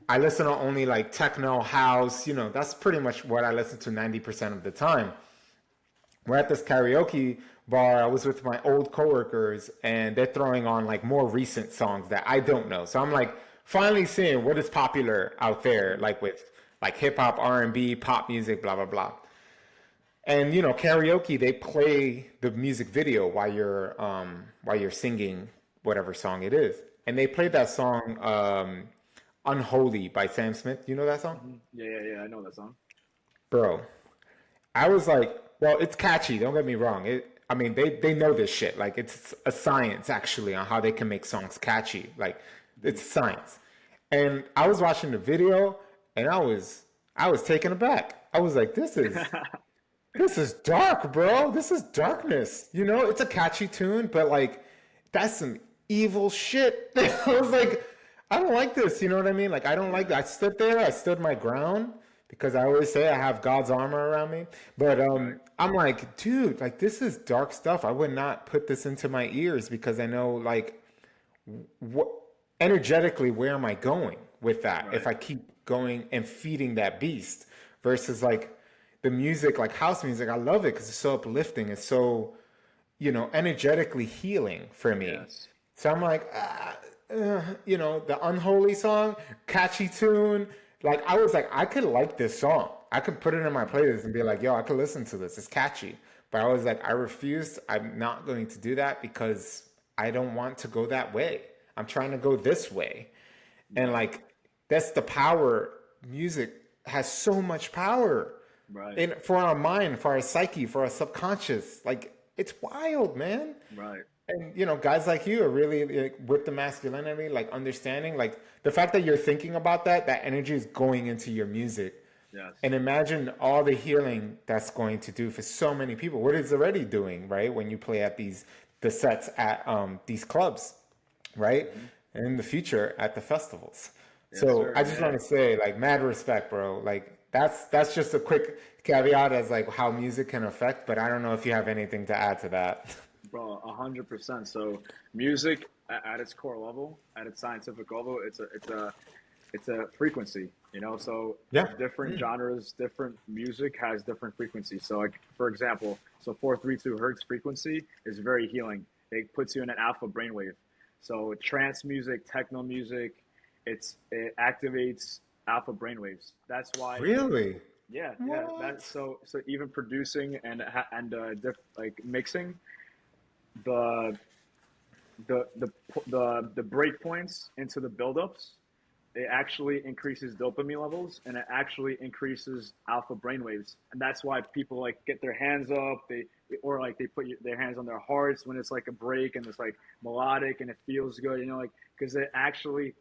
I listen to only like techno, house, that's pretty much what I listen to 90% of the time. We're at this karaoke bar. I was with my old coworkers, and they're throwing on like more recent songs that I don't know. So I'm like finally seeing what is popular out there, like with like hip hop, R&B, pop music, blah blah blah. And karaoke, they play the music video while you're singing whatever song it is. And they played that song Unholy by Sam Smith. You know that song? Yeah, yeah, yeah. I know that song. Bro, I was like, well, it's catchy. Don't get me wrong. I mean, they know this shit. Like, it's a science actually on how they can make songs catchy. Like, it's science. And I was watching the video, and I was taken aback. I was like, this is dark, bro. This is darkness. It's a catchy tune, but like, that's some evil shit. I was like, I don't like this. You know what I mean? Like, I don't like that. I stood there. I stood my ground because I always say I have God's armor around me. But Right, I'm like, dude, like, this is dark stuff. I would not put this into my ears because I know, like, what energetically, where am I going with that if right. I keep going and feeding that beast versus like the music, like house music. I love it because it's so uplifting. It's so energetically healing for me. Yes. So I'm like, the Unholy song, catchy tune. Like, I was like, I could like this song. I could put it in my playlist and be like, yo, I could listen to this. It's catchy. But I was like, I refused. I'm not going to do that because I don't want to go that way. I'm trying to go this way. And Right, like, that's the power. Music has so much power right, in for our mind, for our psyche, for our subconscious. Like, it's wild, man. right. And guys like you are really like, with the masculinity, like understanding, like the fact that you're thinking about that energy is going into your music. Yes. And imagine all the healing that's going to do for so many people. What it's already doing, right? When you play at the sets at these clubs, right? Hmm. And in the future at the festivals. Yes, So sir. I just want Yeah. to say, like, mad respect, bro. Like, that's just a quick caveat as like how music can affect, but I don't know if you have anything to add to that. Bro, 100%. So music at its core level, at its scientific level, it's a frequency, So Yeah. different Mm. genres, different music has different frequencies. So like for example, so 432 hertz frequency is very healing. It puts you in an alpha brainwave. So trance music, techno music, it activates alpha brainwaves. That's why Really? yeah, yeah. That What? so even producing like mixing the the breakpoints into the buildups, it actually increases dopamine levels and it actually increases alpha brainwaves, and that's why people like get their hands up, or like they put their hands on their hearts when it's like a break and it's like melodic and it feels good, like because it actually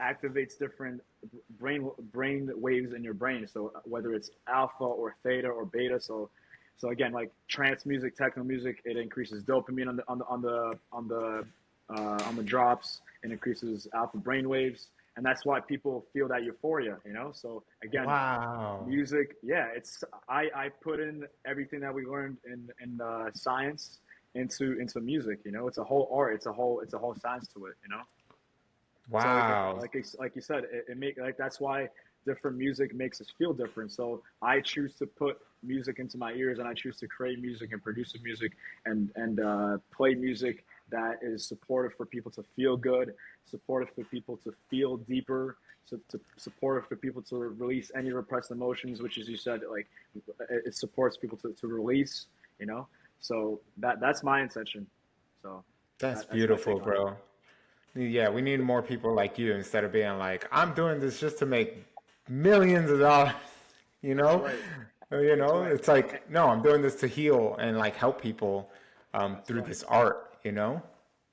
activates different brain waves in your brain. So whether it's alpha or theta or beta, so again, like trance music, techno music, it increases dopamine on the drops, and increases alpha brain waves, and that's why people feel that euphoria. So again, Wow. music, yeah, I put in everything that we learned in science into music. It's a whole art. It's a whole science to it. So Wow. like you said, it make like that's why different music makes us feel different. So I choose to put music into my ears, and I choose to create music and produce music and play music that is supportive for people to feel good, supportive for people to feel deeper, supportive for people to release any repressed emotions, which, as you said, like it supports people to release. You know, so that's my intention. So That's that's my beautiful, take on it. bro. Yeah, we need more people like you instead of being like, I'm doing this just to make millions of dollars, you That's know? right. You That's know, right. it's like, no, I'm doing this to heal and like help people That's through right. this art.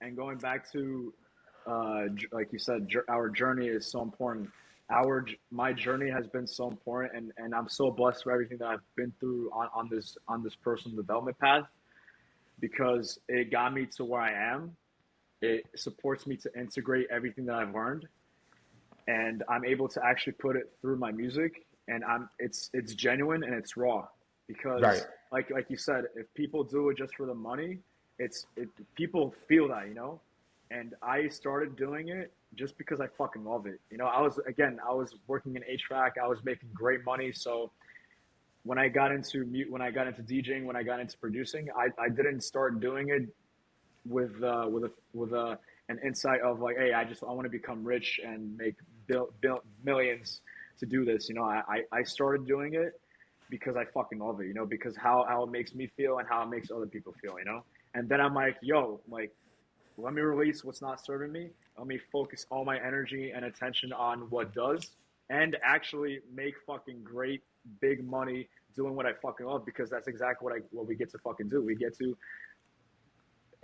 And going back to, like you said, our journey is so important. My journey has been so important, and I'm so blessed for everything that I've been through on this personal development path, because it got me to where I am. It supports me to integrate everything that I've learned, and I'm able to actually put it through my music, and it's genuine and it's raw, Right. because like you said, if people do it just for the money, people feel that. And I started doing it just because I fucking love it. I was working in HVAC, I was making great money, so when I got into DJing, when I got into producing, I didn't start doing it with an insight of like, hey, I want to become rich and make millions to do this. You know, I started doing it because I fucking love it, you know, because how it makes me feel and how it makes other people feel, you know. And then I'm like, yo, like, let me release what's not serving me. Let me focus all my energy and attention on what does, and actually make fucking great big money doing what I fucking love, because that's exactly what we get to fucking do. We get to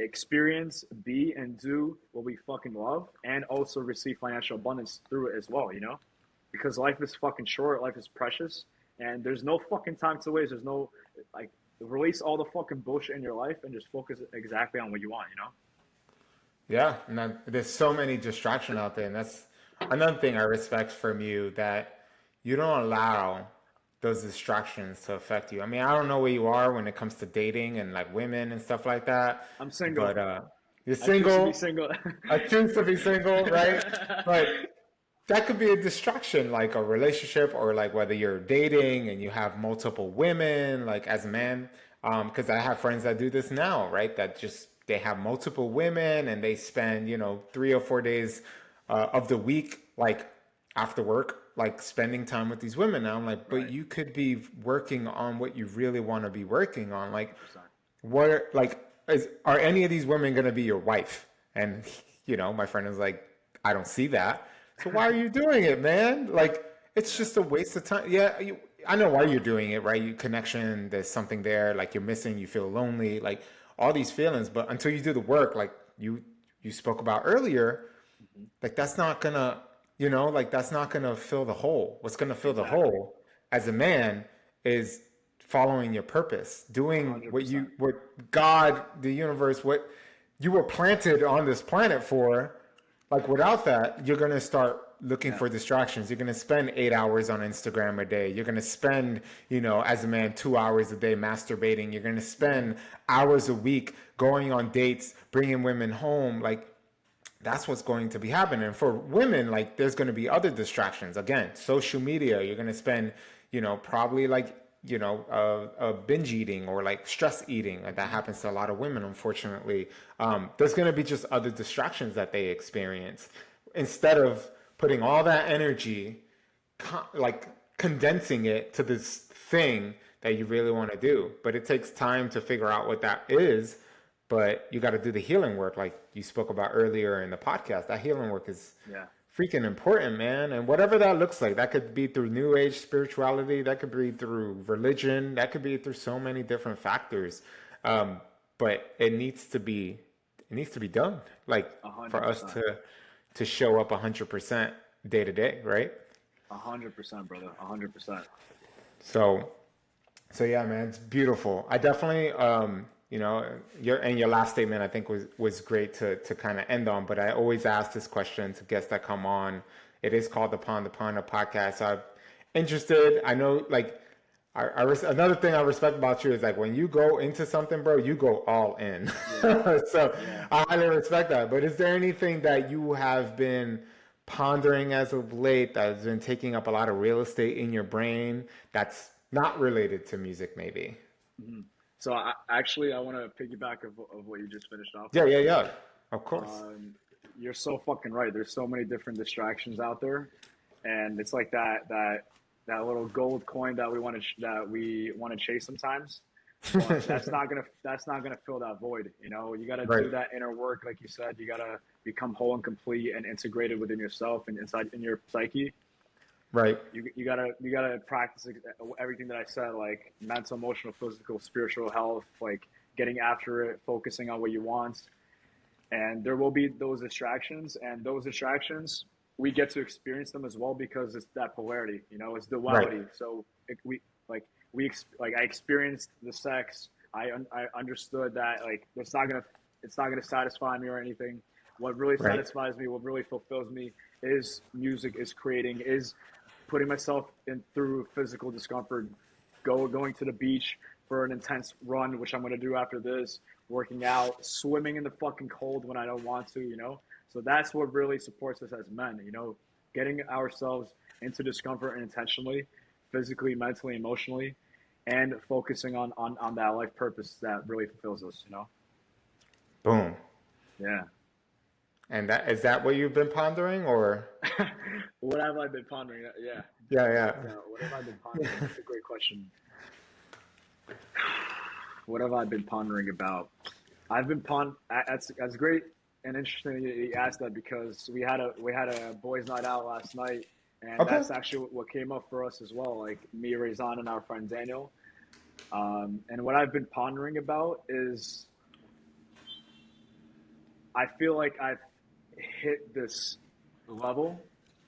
experience, be, and do what we fucking love, and also receive financial abundance through it as well, you know? Because life is fucking short, life is precious, and there's no fucking time to waste. There's no, like, release all the fucking bullshit in your life and just focus exactly on what you want, you know? Yeah, and there's so many distractions out there, and that's another thing I respect from you, that you don't allow those distractions to affect you. I mean, I don't know where you are when it comes to dating and like women and stuff like that, I'm single. but you're I choose to be single. single. I choose to be single, right? But that could be a distraction, like a relationship, or like whether you're dating and you have multiple women, like as a man. Because I have friends that do this now, right? That just they have multiple women and they spend, 3 or 4 days of the week, like after work, like spending time with these women. Now I'm like, but Right. you could be working on what you really want to be working on. Like, 100%. are any of these women going to be your wife? And my friend was like, I don't see that. So why are you doing it, man? Like, it's Yeah. just a waste of time. Yeah, I know why you're doing it, right? You connection, there's something there, like you're missing, you feel lonely, like all these feelings. But until you do the work, like you spoke about earlier, Hmm. like that's not gonna, like that's not gonna fill the hole. What's gonna fill the Exactly. hole as a man is following your purpose, doing what 100%. God, the universe, what you were planted on this planet for. Like without that, you're gonna start looking Yeah. for distractions. You're gonna spend 8 hours on Instagram a day. You're gonna spend, as a man, 2 hours a day masturbating. You're gonna Hmm. spend hours a week going on dates, bringing women home. Like that's what's going to be happening. And for women, like there's going to be other distractions. Again, social media, you're going to spend, probably like, binge eating or like stress eating. Like that Hmm. happens to a lot of women, unfortunately. There's going to be just other distractions that they experience. Instead of putting all that energy, like condensing it to this thing that you really want to do. But it takes time to figure out what that is. But you got to do the healing work, like you spoke about earlier in the podcast. That healing work is Yeah. freaking important, man. And whatever that looks like, that could be through new age spirituality, that could be through religion, that could be through so many different factors. Um, but it needs to be done, like A for hundred us percent. to show up 100% day to day, right? 100%, brother. 100%. So So yeah, man, it's beautiful. I definitely, your last statement I think was great to kind of end on. But I always ask this question to guests that come on. It is called the Pond the Pond podcast. So I'm interested. I know, like, another thing I respect about you is like when you go into something, bro, you go all in. Yeah. So Yeah. I highly respect that. But is there anything that you have been pondering as of late that has been taking up a lot of real estate in your brain that's not related to music, maybe? Hmm. So I want to piggyback of what you just finished off Yeah, with. yeah, yeah. Of course. Um, you're so fucking right. There's so many different distractions out there, and it's like that little gold coin that we want to chase sometimes, but that's not gonna fill that void. You know, you got to Right, do that inner work, like you said. You got to become whole and complete and integrated within yourself and inside in your psyche. right, You gotta practice everything that I said, like mental, emotional, physical, spiritual health, like getting after it, focusing on what you want. And there will be those distractions, and those distractions we get to experience them as well, because it's that polarity, you know, it's right, duality. So I experienced the sex. I understood that like it's not gonna satisfy me or anything. What really right, satisfies me, what really fulfills me, is music, is creating, is putting myself in through physical discomfort, going to the beach for an intense run, which I'm going to do after this, working out, swimming in the fucking cold when I don't want to, you know. So that's what really supports us as men, you know, getting ourselves into discomfort and intentionally, physically, mentally, emotionally, and focusing on that life purpose that really fulfills us, you know. boom. Yeah. And that is that what you've been pondering, or What have I been pondering? Yeah, yeah, yeah. What have I been pondering? That's a great question. What have I been pondering about? I've been that's great and interesting that you asked that because we had a boys' night out last night, and okay. that's actually what came up for us as well. Like me, Rezan, and our friend Daniel. And what I've been pondering about is I feel like I've hit this level,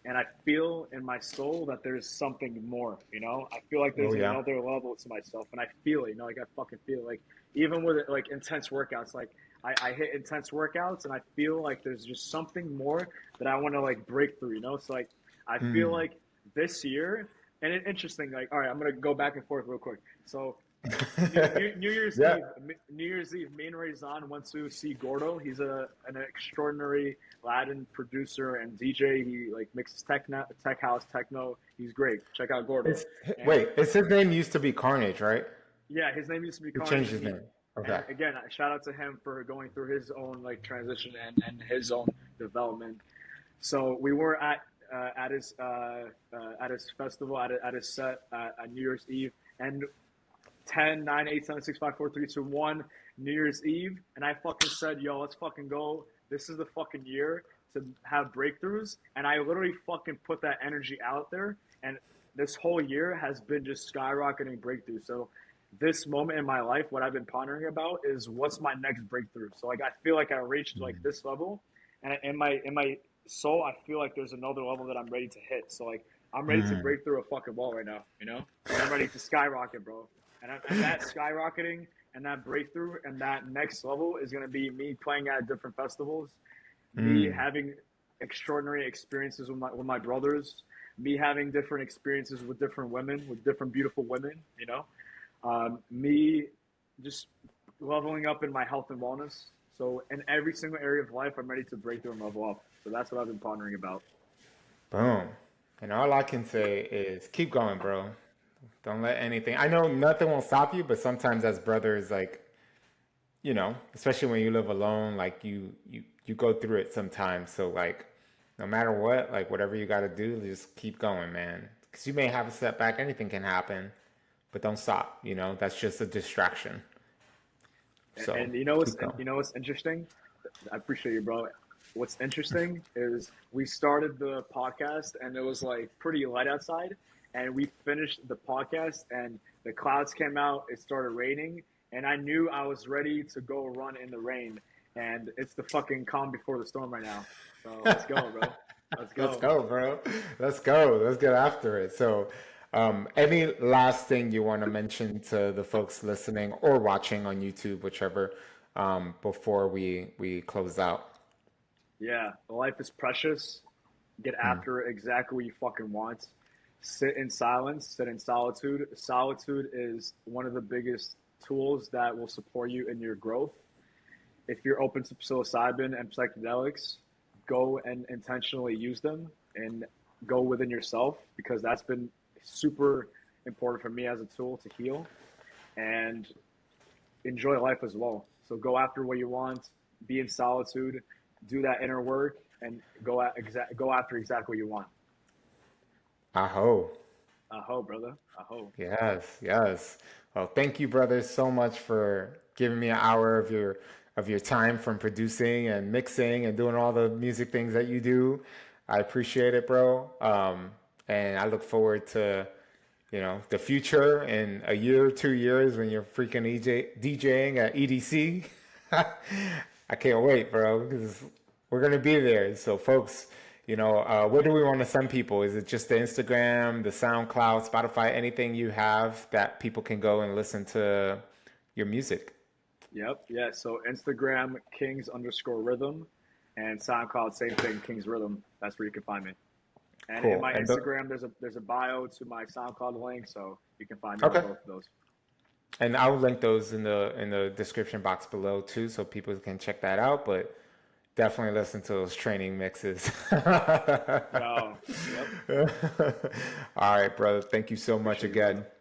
and I feel in my soul that there's something more. I feel like Oh there's yeah. another level to myself, and I feel it. Like I fucking feel it. Like even with like intense workouts, like I hit intense workouts, and I feel like there's just something more that I want to like break through. So like I feel Mm. like this year, and interesting. Like all right, I'm gonna go back and forth real quick. So New Year's Yeah. Eve, New Year's Eve, me and Rezan went to see Gordo. He's an extraordinary Latin producer and DJ. He like mixes tech house, techno. He's great. Check out Gordo. It's And wait, it's his name used to be Carnage, right? yeah, his name used to be He Carnage, changed and his name. and Okay. again, shout out to him for going through his own like transition and his own development. So we were at his festival at his set at New Year's Eve, and 10, 9, 8, 7, 6, 5, 4, 3, 2, 1, New Year's Eve. And I fucking said, yo, let's fucking go. This is the fucking year to have breakthroughs. And I literally fucking put that energy out there. And this whole year has been just skyrocketing breakthroughs. So this moment in my life, what I've been pondering about is what's my next breakthrough. So like I feel like I reached like this level, and in my soul, I feel like there's another level that I'm ready to hit. So like I'm ready to Mm. break through a fucking wall right now, and I'm ready to skyrocket, bro. And that skyrocketing and that breakthrough and that next level is going to be me playing at different festivals, me Mm. having extraordinary experiences with my brothers, me having different experiences with different women, with different beautiful women. Me just leveling up in my health and wellness. So in every single area of life, I'm ready to break through and level up. So that's what I've been pondering about. Boom. And all I can say is keep going, bro. Don't let anything. I know nothing will stop you, but sometimes as brothers, like, especially when you live alone, like you go through it sometimes. So like, no matter what, like whatever you got to do, just keep going, man. Because you may have a setback. Anything can happen, but don't stop. That's just a distraction. So And you know what's keep going. interesting? I appreciate you, bro. What's interesting is we started the podcast and it was like pretty light outside, and we finished the podcast and the clouds came out. It started raining, and I knew I was ready to go run in the rain. And it's the fucking calm before the storm right now. So let's go, bro. Let's Let's go. go, bro. Let's go. Let's get after it. So, any last thing you want to mention to the folks listening or watching on YouTube, whichever, before we close out? Yeah, life is precious. Get Hmm. after it exactly what you fucking want. Sit in silence, sit in solitude. Solitude is one of the biggest tools that will support you in your growth. If you're open to psilocybin and psychedelics, go and intentionally use them and go within yourself, because that's been super important for me as a tool to heal and enjoy life as well. So go after what you want, be in solitude, do that inner work, and go after exactly what you want. Aho. Aho, brother. Aho. Yes, yes. Well, thank you, brothers, so much for giving me an hour of your time from producing and mixing and doing all the music things that you do. I appreciate it, bro. And I look forward to, the future in a year or 2 years when you're freaking DJing at EDC. I can't wait, bro, because we're gonna be there. So, folks, where do we want to send people? Is it just the Instagram, the SoundCloud, Spotify, anything you have that people can go and listen to your music? Yep. Yeah. So Instagram Kings underscore rhythm, and SoundCloud same thing, Kings Rhythm. That's where you can find me. And in Cool. my Instagram, there's a bio to my SoundCloud link, so you can find me on Okay. both of those. And I'll link those in the description box below too, so people can check that out. But definitely listen to those training mixes. Yo. Yep. All right, brother. Thank you so much Appreciate you, brother. again.